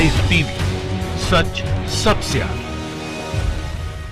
Live TV, सच सबसे आगे।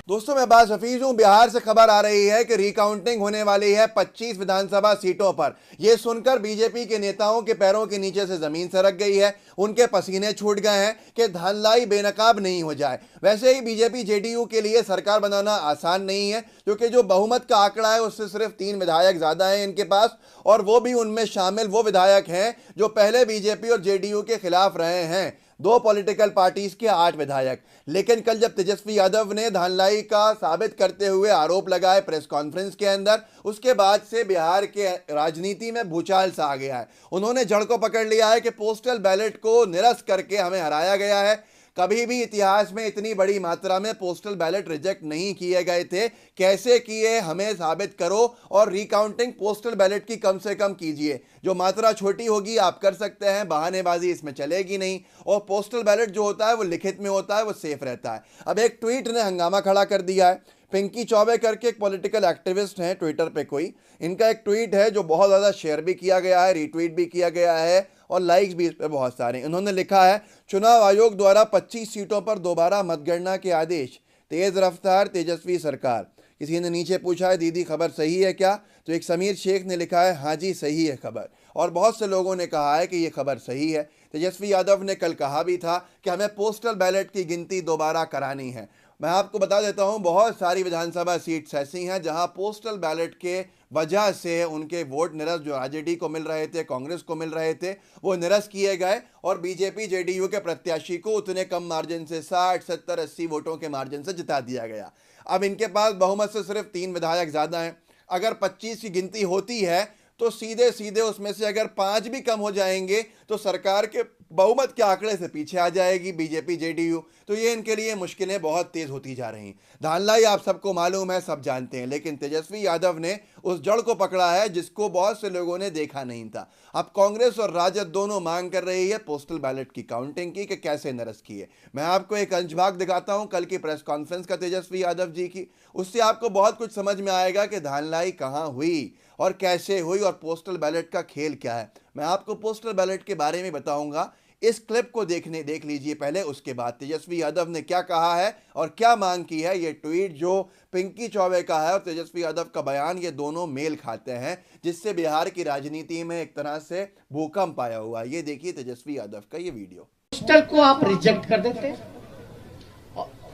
दोस्तों मैं अब्बास हफीज हूं। बिहार से खबर आ रही है कि रिकाउंटिंग होने वाली है 25 विधानसभा सीटों पर। यह सुनकर बीजेपी के नेताओं के पैरों के नीचे से जमीन सरक गई है, उनके पसीने छूट गए हैं कि धनलाई बेनकाब नहीं हो जाए। वैसे ही बीजेपी जेडीयू के लिए सरकार बनाना आसान नहीं है, क्योंकि जो बहुमत का आंकड़ा है उससे सिर्फ 3 विधायक ज्यादा हैं इनके पास, और वो भी उनमें शामिल वो विधायक हैं जो पहले बीजेपी और जेडीयू के खिलाफ रहे हैं। 2 पॉलिटिकल पार्टीज के 8 विधायक। लेकिन कल जब तेजस्वी यादव ने धानलाई का साबित करते हुए आरोप लगाए प्रेस कॉन्फ्रेंस के अंदर, उसके बाद से बिहार के राजनीति में भूचाल सा आ गया है। उन्होंने जड़ को पकड़ लिया है कि पोस्टल बैलेट को निरस्त करके हमें हराया गया है। कभी भी इतिहास में इतनी बड़ी मात्रा में पोस्टल बैलेट रिजेक्ट नहीं किए गए थे। कैसे किए हमें साबित करो, और रिकाउंटिंग पोस्टल बैलेट की कम से कम कीजिए। जो मात्रा छोटी होगी आप कर सकते हैं, बहानेबाजी इसमें चलेगी नहीं। और पोस्टल बैलेट जो होता है वो लिखित में होता है, वो सेफ रहता है। अब एक ट्वीट ने हंगामा खड़ा कर दिया है। पिंकी चौबे करके एक पॉलिटिकल एक्टिविस्ट हैं ट्विटर पे कोई, इनका एक ट्वीट है जो बहुत ज़्यादा शेयर भी किया गया है, रीट्वीट भी किया गया है और लाइक्स भी इस पर बहुत सारे। उन्होंने लिखा है, चुनाव आयोग द्वारा 25 सीटों पर दोबारा मतगणना के आदेश, तेज रफ्तार तेजस्वी सरकार। किसी ने नीचे पूछा है, दीदी खबर सही है क्या? तो एक समीर शेख ने लिखा है, हाँ जी सही है खबर। और बहुत से लोगों ने कहा है कि ये खबर सही है। तेजस्वी यादव ने कल कहा भी था कि हमें पोस्टल बैलेट की गिनती दोबारा करानी है। मैं आपको बता देता हूं, बहुत सारी विधानसभा सीट्स ऐसी हैं जहां पोस्टल बैलेट के वजह से उनके वोट निरस्त जो आरजेडी को मिल रहे थे, कांग्रेस को मिल रहे थे, वो निरस्त किए गए और बीजेपी जेडीयू के प्रत्याशी को उतने कम मार्जिन से 60, 70, 80 वोटों के मार्जिन से जिता दिया गया। अब इनके पास बहुमत से सिर्फ 3 विधायक ज्यादा हैं। अगर 25 की गिनती होती है तो सीधे सीधे उसमें से अगर 5 भी कम हो जाएंगे तो सरकार के बहुमत के आंकड़े से पीछे आ जाएगी बीजेपी जेडीयू। तो ये इनके लिए मुश्किलें बहुत तेज होती जा रही। धानलाई आप सबको मालूम है, सब जानते हैं, लेकिन तेजस्वी यादव ने उस जड़ को पकड़ा है जिसको बहुत से लोगों ने देखा नहीं था। अब कांग्रेस और राजद दोनों मांग कर रही है पोस्टल बैलेट की काउंटिंग की, कि कैसे निरस्त किए। मैं आपको एक अंशभाग दिखाता हूं कल की प्रेस कॉन्फ्रेंस का तेजस्वी यादव जी की। उससे आपको बहुत कुछ समझ में आएगा कि धानलाई कहां हुई और कैसे हुई और पोस्टल बैलेट का खेल क्या है। मैं आपको पोस्टल बैलेट के बारे में बताऊंगा। इस क्लिप को देख लीजिए पहले, उसके बाद तेजस्वी यादव ने क्या कहा है और क्या मांग की है। ये ट्वीट जो पिंकी चौबे का है और तेजस्वी यादव का बयान, ये दोनों मेल खाते हैं, जिससे बिहार की राजनीति में एक तरह से भूकंप आया हुआ। ये देखिए तेजस्वी यादव का ये वीडियो। पोस्टल को आप रिजेक्ट कर देते हैं,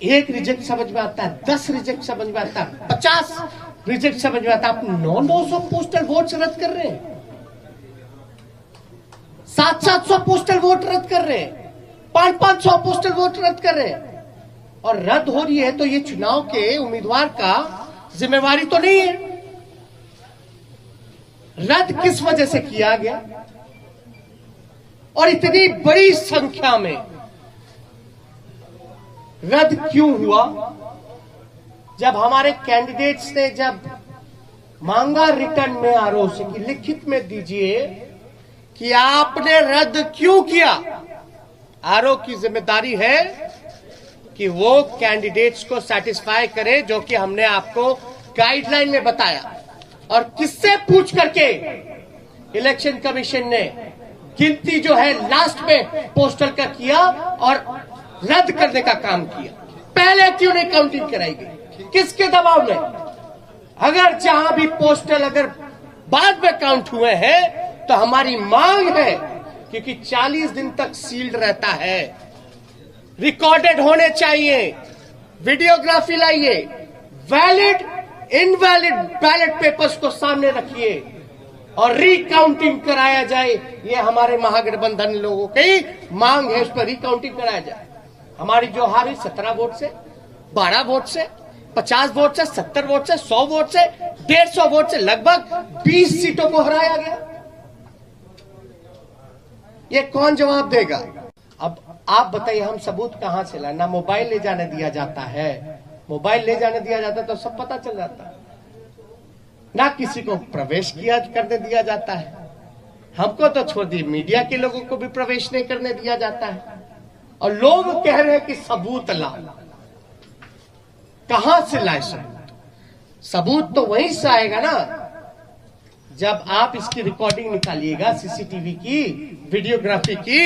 एक रिजेक्ट समझ में आता है, 10 रिजेक्ट समझ में आता है, 50 रिजेक्ट समझ में आता है। आप 900 पोस्टल वोट रद्द कर रहे हैं, 700 पोस्टल वोट रद्द कर रहे हैं, 500 पोस्टल वोट रद्द कर रहे हैं। और रद्द हो रही है तो ये चुनाव के उम्मीदवार का जिम्मेवारी तो नहीं है। रद्द किस वजह से किया गया और इतनी बड़ी संख्या में रद्द क्यों हुआ? जब हमारे कैंडिडेट्स ने जब मांगा रिटर्न में आरओ से कि लिखित में दीजिए कि आपने रद्द क्यों किया, आरओ की जिम्मेदारी है कि वो कैंडिडेट्स को सेटिस्फाई करे, जो कि हमने आपको गाइडलाइन में बताया। और किससे पूछ करके इलेक्शन कमीशन ने गिनती जो है लास्ट में पोस्टल का किया और रद्द करने का काम किया। पहले क्यों नहीं काउंटिंग कराई गई? किसके दबाव में? अगर जहां भी पोस्टल अगर बाद में काउंट हुए हैं तो हमारी मांग है, क्योंकि 40 दिन तक सील्ड रहता है, रिकॉर्डेड होने चाहिए, वीडियोग्राफी लाइए, वैलिड इनवैलिड बैलेट पेपर्स को सामने रखिए और रिकाउंटिंग कराया जाए। ये हमारे महागठबंधन लोगों की मांग है, उस पर रिकाउंटिंग कराया जाए। हमारी जो हार हुई 17 वोट से, 12 वोट से, 50 वोट से, 70 वोट से, 100 वोट से, 150 वोट से, लगभग 20 सीटों को हराया गया। ये कौन जवाब देगा? अब आप बताइए, हम सबूत कहां से लाए? ना मोबाइल ले जाने दिया जाता है, मोबाइल ले जाने दिया जाता तो सब पता चल जाता है, ना किसी को प्रवेश किया करने दिया जाता है। हमको तो छोड़ दी, मीडिया के लोगों को भी प्रवेश नहीं करने दिया जाता है। और लोग कह रहे हैं कि सबूत लाओ। कहां से लाए सबूत? सबूत तो वहीं से आएगा ना जब आप इसकी रिकॉर्डिंग निकालिएगा, सीसीटीवी की, वीडियोग्राफी की,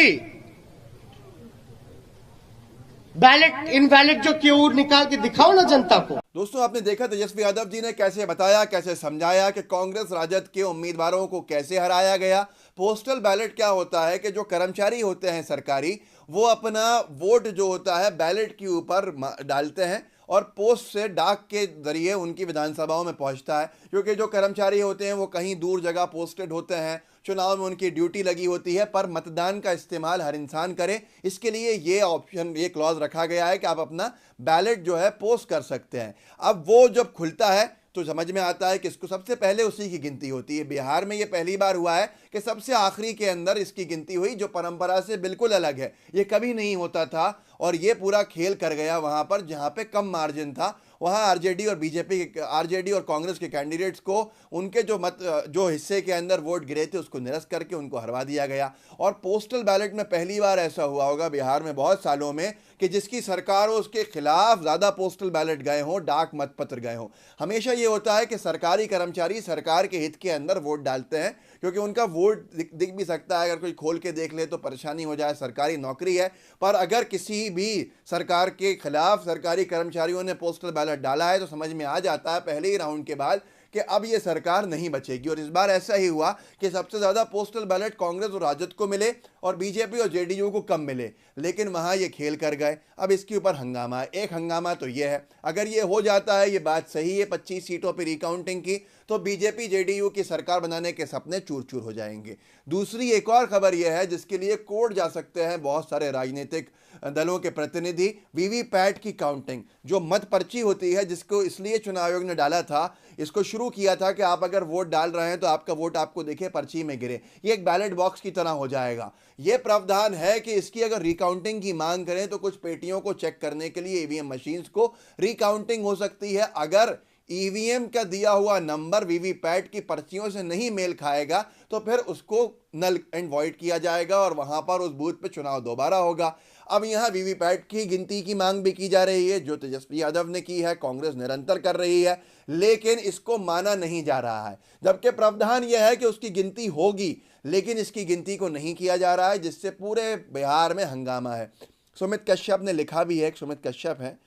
बैलेट इनवैलिड जो क्यों निकाल के दिखाओ ना जनता को। दोस्तों, आपने देखा तेजस्वी यादव जी ने कैसे बताया, कैसे समझाया कि कांग्रेस राजद के उम्मीदवारों को कैसे हराया गया। पोस्टल बैलेट क्या होता है कि जो कर्मचारी होते हैं सरकारी, वो अपना वोट जो होता है बैलेट के ऊपर डालते हैं और पोस्ट से डाक के जरिए उनकी विधानसभाओं में पहुंचता है। क्योंकि जो कर्मचारी होते हैं वो कहीं दूर जगह पोस्टेड होते हैं, चुनाव में उनकी ड्यूटी लगी होती है, पर मतदान का इस्तेमाल हर इंसान करे, इसके लिए ये ऑप्शन, ये क्लॉज रखा गया है कि आप अपना बैलेट जो है पोस्ट कर सकते हैं। अब वो जब खुलता है तो समझ में आता है कि इसको सबसे पहले उसी की गिनती होती है। बिहार में ये पहली बार हुआ है कि सबसे आखिरी के अंदर इसकी गिनती हुई, जो परंपरा से बिल्कुल अलग है। ये कभी नहीं होता था और ये पूरा खेल कर गया वहां पर जहां पे कम मार्जिन था। वहां आरजेडी और बीजेपी, आरजेडी और कांग्रेस के कैंडिडेट्स को उनके जो हिस्से के अंदर वोट गिरे थे उसको निरस्त करके उनको हरवा दिया गया। और पोस्टल बैलेट में पहली बार ऐसा हुआ होगा बिहार में बहुत सालों में कि जिसकी सरकार हो उसके खिलाफ ज्यादा पोस्टल बैलेट गए हों, डाक मतपत्र गए हों। हमेशा ये होता है कि सरकारी कर्मचारी सरकार के हित के अंदर वोट डालते हैं, क्योंकि उनका वोट दिख भी सकता है, अगर कोई खोल के देख ले तो परेशानी हो जाए, सरकारी नौकरी है। पर अगर किसी भी सरकार के खिलाफ सरकारी कर्मचारियों ने पोस्टल बैलेट डाला है तो समझ में आ जाता है पहले ही राउंड के बाद कि अब ये सरकार नहीं बचेगी। और इस बार ऐसा ही हुआ कि सबसे ज्यादा पोस्टल बैलेट कांग्रेस और राजद को मिले और बीजेपी और जेडीयू को कम मिले, लेकिन वहां ये खेल कर गए। अब इसके ऊपर हंगामा है। एक हंगामा तो ये है, अगर ये हो जाता है, ये बात सही है 25 सीटों पर रिकाउंटिंग की, तो बीजेपी जेडीयू की सरकार बनाने के सपने चूर चूर हो जाएंगे। दूसरी एक और खबर यह है जिसके लिए कोर्ट जा सकते हैं बहुत सारे राजनीतिक दलों के प्रतिनिधि, वीवीपैट की काउंटिंग, जो मत पर्ची होती है, जिसको इसलिए चुनाव आयोग ने डाला था, इसको शुरू किया था कि आप अगर वोट डाल रहे हैं तो आपका वोट आपको दिखे, पर्ची में गिरे, ये एक बैलेट बॉक्स की तरह हो जाएगा। यह प्रावधान है कि इसकी अगर रिकाउंटिंग की मांग करें तो कुछ पेटियों को चेक करने के लिए ईवीएम मशीन्स को रिकाउंटिंग हो सकती है। अगर ईवीएम का दिया हुआ नंबर वीवीपैट की पर्चियों से नहीं मेल खाएगा तो फिर उसको नल एंड वॉइड किया जाएगा और वहां पर उस बूथ पे चुनाव दोबारा होगा। अब यहां वीवीपैट की गिनती की मांग भी की जा रही है, जो तेजस्वी यादव ने की है, कांग्रेस निरंतर कर रही है, लेकिन इसको माना नहीं जा रहा है। जबकि प्रावधान यह है कि उसकी गिनती होगी, लेकिन इसकी गिनती को नहीं किया जा रहा है, जिससे पूरे बिहार में हंगामा है। सुमित कश्यप ने लिखा भी है, सुमित कश्यप है,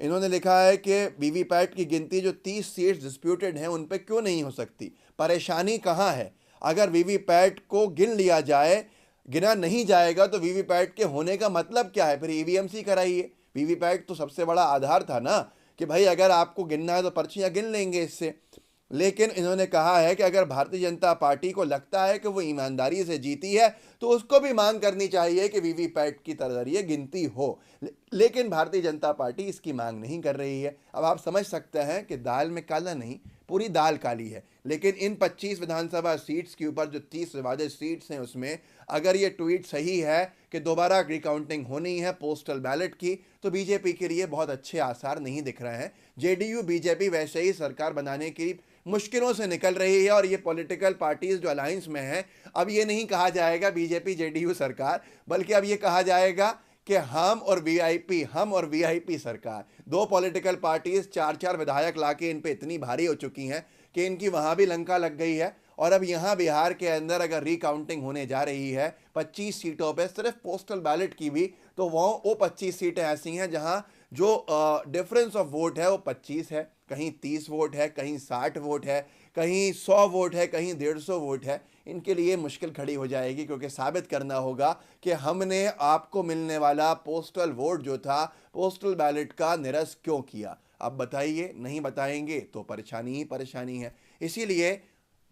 इन्होंने लिखा है कि वीवीपैट की गिनती जो 30 सीट्स डिस्प्यूटेड हैं उन पे क्यों नहीं हो सकती, परेशानी कहाँ है। अगर वीवीपैट को गिन लिया जाए, गिना नहीं जाएगा तो वीवीपैट के होने का मतलब क्या है, फिर ईवीएम से कराइए। वीवीपैट तो सबसे बड़ा आधार था ना कि भाई अगर आपको गिनना है तो पर्चियां गिन लेंगे इससे। लेकिन इन्होंने कहा है कि अगर भारतीय जनता पार्टी को लगता है कि वो ईमानदारी से जीती है तो उसको भी मांग करनी चाहिए कि वीवीपैट की जरिए गिनती हो, लेकिन भारतीय जनता पार्टी इसकी मांग नहीं कर रही है। अब आप समझ सकते हैं कि दाल में काला नहीं, पूरी दाल काली है। लेकिन इन 25 विधानसभा सीट्स के ऊपर जो 30 विवादित सीट्स हैं उसमें अगर ये ट्वीट सही है कि दोबारा रिकाउंटिंग होनी है पोस्टल बैलेट की, तो बीजेपी के लिए बहुत अच्छे आसार नहीं दिख रहे हैं। जेडीयू बीजेपी वैसे ही सरकार बनाने की मुश्किलों से निकल रही है और ये पॉलिटिकल पार्टीज जो अलायंस में हैं, अब ये नहीं कहा जाएगा बीजेपी जेडीयू सरकार, बल्कि अब ये कहा जाएगा कि हम और वीआईपी सरकार। दो पॉलिटिकल पार्टीज 4-4 विधायक लाके इन पे इतनी भारी हो चुकी हैं कि इनकी वहां भी लंका लग गई है। और अब यहां बिहार के अंदर अगर रिकाउंटिंग होने जा रही है 25 सीटों पे, सिर्फ पोस्टल बैलेट की भी, तो वो 25 सीटें ऐसी हैं जहां जो डिफरेंस ऑफ वोट है वो 25 है, कहीं 30 वोट है, कहीं 60 वोट है, कहीं 100 वोट है, कहीं 150 वोट है। इनके लिए मुश्किल खड़ी हो जाएगी, क्योंकि साबित करना होगा कि हमने आपको मिलने वाला पोस्टल वोट जो था पोस्टल बैलेट का निरस्त क्यों किया। अब बताइए, नहीं बताएंगे तो परेशानी ही परेशानी है। इसीलिए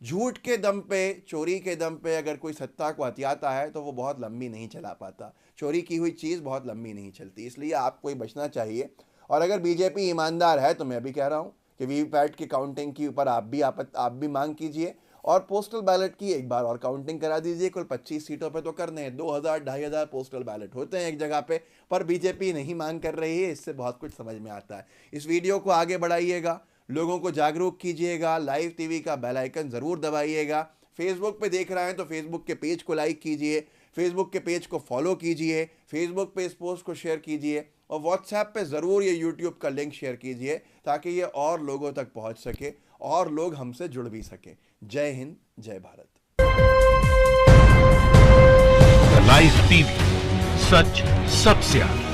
झूठ के दम पे, चोरी के दम पे अगर कोई सत्ता को हथियाता है तो वो बहुत लंबी नहीं चला पाता। चोरी की हुई चीज़ बहुत लंबी नहीं चलती, इसलिए आपको ही बचना चाहिए। और अगर बीजेपी ईमानदार है तो मैं भी कह रहा हूँ कि वीवीपैट की काउंटिंग के ऊपर आप भी मांग कीजिए और पोस्टल बैलेट की एक बार और काउंटिंग करा दीजिए। कुल 25 सीटों पे तो करने हैं, 2000-2500 पोस्टल बैलेट होते हैं एक जगह पे, पर बीजेपी नहीं मांग कर रही है। इससे बहुत कुछ समझ में आता है। इस वीडियो को आगे बढ़ाइएगा, लोगों को जागरूक कीजिएगा, लाइव टीवी का बेल आइकन ज़रूर दबाइएगा। फेसबुक पे देख रहे हैं तो फेसबुक के पेज को लाइक कीजिए, फेसबुक के पेज को फॉलो कीजिए, फेसबुक पे इस पोस्ट को शेयर कीजिए और व्हाट्सएप पे ज़रूर ये यूट्यूब का लिंक शेयर कीजिए ताकि ये और लोगों तक पहुंच सके और लोग हमसे जुड़ भी सके। जय हिंद, जय भारत। लाइव टीवी, सच सबसे आगे।